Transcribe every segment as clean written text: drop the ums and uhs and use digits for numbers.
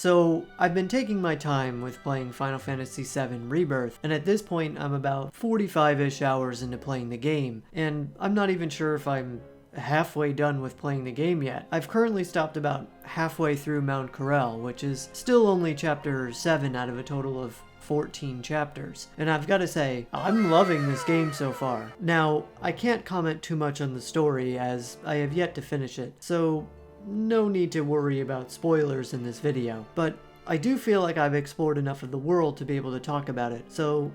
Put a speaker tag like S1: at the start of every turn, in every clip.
S1: So, I've been taking my time with playing Final Fantasy VII Rebirth, and at this point I'm about 45-ish hours into playing the game, and I'm not even sure if I'm halfway done with playing the game yet. I've currently stopped about halfway through Mount Corel, which is still only chapter 7 out of a total of 14 chapters, and I've got to say, I'm loving this game so far. Now, I can't comment too much on the story as I have yet to finish it, so no need to worry about spoilers in this video, but I do feel like I've explored enough of the world to be able to talk about it, so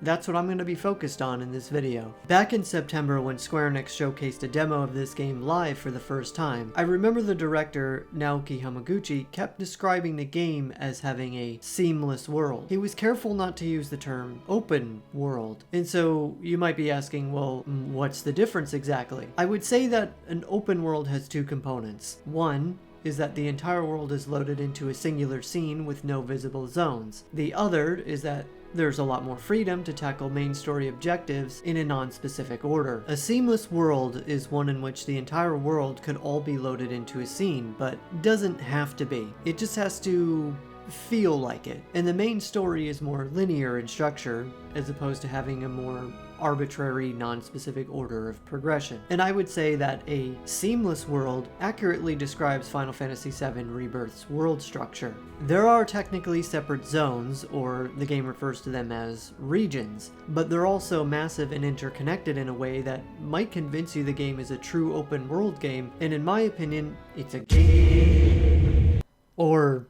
S1: that's what I'm going to be focused on in this video. Back in September when Square Enix showcased a demo of this game live for the first time, I remember the director, Naoki Hamaguchi, kept describing the game as having a seamless world. He was careful not to use the term open world. And so you might be asking, well, what's the difference exactly? I would say that an open world has two components. One is that the entire world is loaded into a singular scene with no visible zones. The other is that there's a lot more freedom to tackle main story objectives in a non-specific order. A seamless world is one in which the entire world could all be loaded into a scene, but doesn't have to be. It just has to feel like it. And the main story is more linear in structure, as opposed to having a more arbitrary, non-specific order of progression. And I would say that a seamless world accurately describes Final Fantasy VII Rebirth's world structure. There are technically separate zones, or the game refers to them as regions, but they're also massive and interconnected in a way that might convince you the game is a true open world game, and in my opinion, it's a game. Or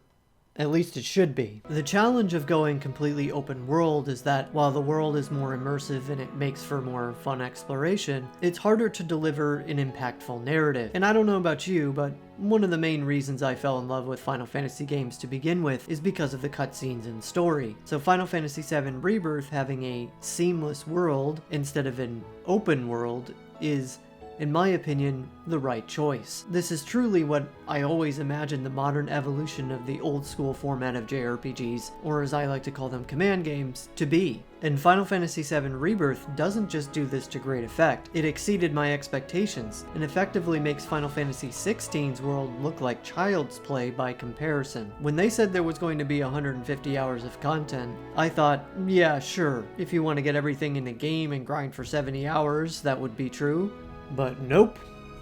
S1: at least it should be. The challenge of going completely open world is that while the world is more immersive and it makes for more fun exploration, it's harder to deliver an impactful narrative. And I don't know about you, but one of the main reasons I fell in love with Final Fantasy games to begin with is because of the cutscenes and story. So Final Fantasy VII Rebirth having a seamless world instead of an open world is, in my opinion, the right choice. This is truly what I always imagined the modern evolution of the old school format of JRPGs, or as I like to call them, command games, to be. And Final Fantasy VII Rebirth doesn't just do this to great effect, it exceeded my expectations, and effectively makes Final Fantasy XVI's world look like child's play by comparison. When they said there was going to be 150 hours of content, I thought, yeah, sure, if you want to get everything in the game and grind for 70 hours, that would be true. But nope.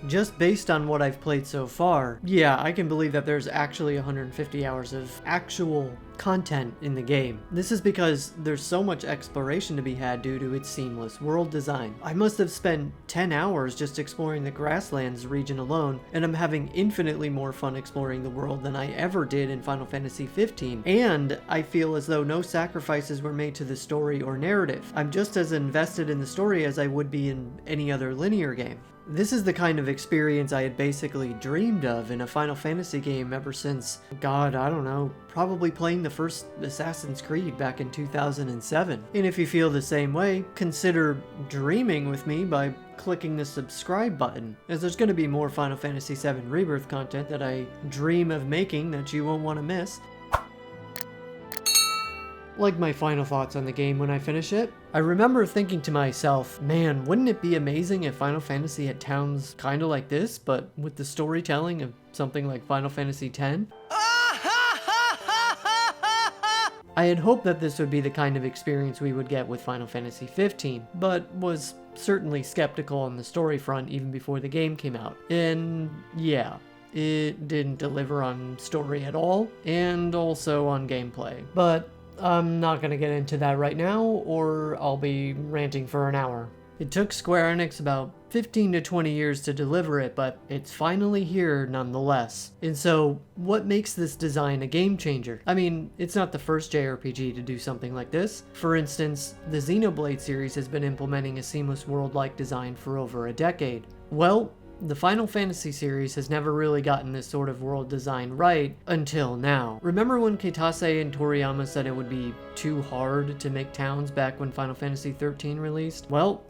S1: Just based on what I've played so far, yeah, I can believe that there's actually 150 hours of actual content in the game. This is because there's so much exploration to be had due to its seamless world design. I must have spent 10 hours just exploring the Grasslands region alone, and I'm having infinitely more fun exploring the world than I ever did in Final Fantasy XV. And I feel as though no sacrifices were made to the story or narrative. I'm just as invested in the story as I would be in any other linear game. This is the kind of experience I had basically dreamed of in a Final Fantasy game ever since, God, I don't know, probably playing the first Assassin's Creed back in 2007. And if you feel the same way, consider dreaming with me by clicking the subscribe button, as there's going to be more Final Fantasy VII Rebirth content that I dream of making that you won't want to miss. Like my final thoughts on the game when I finish it, I remember thinking to myself, man, wouldn't it be amazing if Final Fantasy had towns kinda like this, but with the storytelling of something like Final Fantasy X? I had hoped that this would be the kind of experience we would get with Final Fantasy XV, but was certainly skeptical on the story front even before the game came out. And yeah, it didn't deliver on story at all, and also on gameplay. But I'm not going to get into that right now, or I'll be ranting for an hour. It took Square Enix about 15 to 20 years to deliver it, but it's finally here nonetheless. And so, what makes this design a game changer? I mean, it's not the first JRPG to do something like this. For instance, the Xenoblade series has been implementing a seamless world-like design for over a decade. Well, the Final Fantasy series has never really gotten this sort of world design right until now. Remember when Kitase and Toriyama said it would be too hard to make towns back when Final Fantasy XIII released? Well,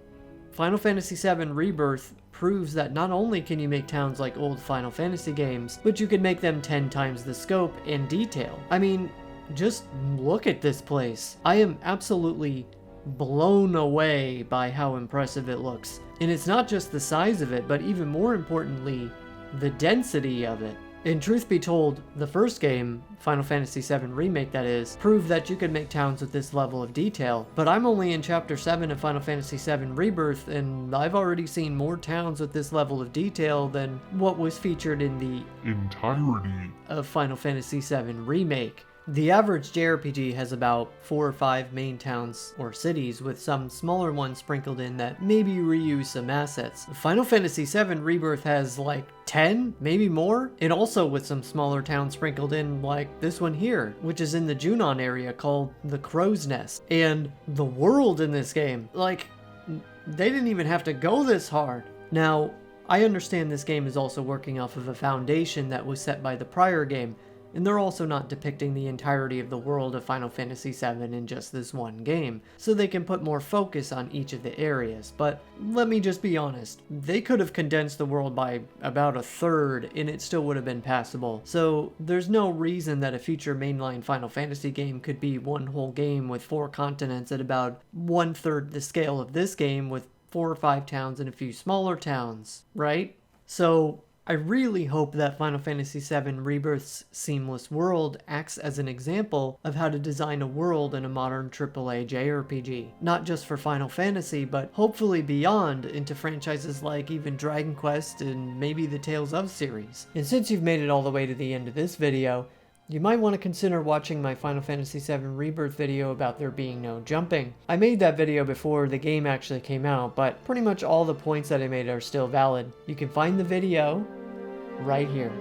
S1: Final Fantasy VII Rebirth proves that not only can you make towns like old Final Fantasy games, but you can make them 10 times the scope and detail. I mean, just look at this place. I am absolutely blown away by how impressive it looks. And it's not just the size of it, but even more importantly, the density of it. And truth be told, the first game, Final Fantasy VII Remake that is, proved that you could make towns with this level of detail. But I'm only in Chapter 7 of Final Fantasy VII Rebirth, and I've already seen more towns with this level of detail than what was featured in the
S2: entirety
S1: of Final Fantasy VII Remake. The average JRPG has about 4 or 5 main towns or cities, with some smaller ones sprinkled in that maybe reuse some assets. Final Fantasy VII Rebirth has like 10, maybe more, and also with some smaller towns sprinkled in like this one here, which is in the Junon area called the Crow's Nest. And the world in this game, like, they didn't even have to go this hard. Now, I understand this game is also working off of a foundation that was set by the prior game, and they're also not depicting the entirety of the world of Final Fantasy VII in just this one game, so they can put more focus on each of the areas. But let me just be honest, they could have condensed the world by about a third and it still would have been passable. So there's no reason that a future mainline Final Fantasy game could be one whole game with 4 continents at about 1/3 the scale of this game with 4 or 5 towns and a few smaller towns, right? So I really hope that Final Fantasy VII Rebirth's seamless world acts as an example of how to design a world in a modern AAA JRPG. Not just for Final Fantasy, but hopefully beyond into franchises like even Dragon Quest and maybe the Tales of series. And since you've made it all the way to the end of this video, you might want to consider watching my Final Fantasy VII Rebirth video about there being no jumping. I made that video before the game actually came out, but pretty much all the points that I made are still valid. You can find the video right here.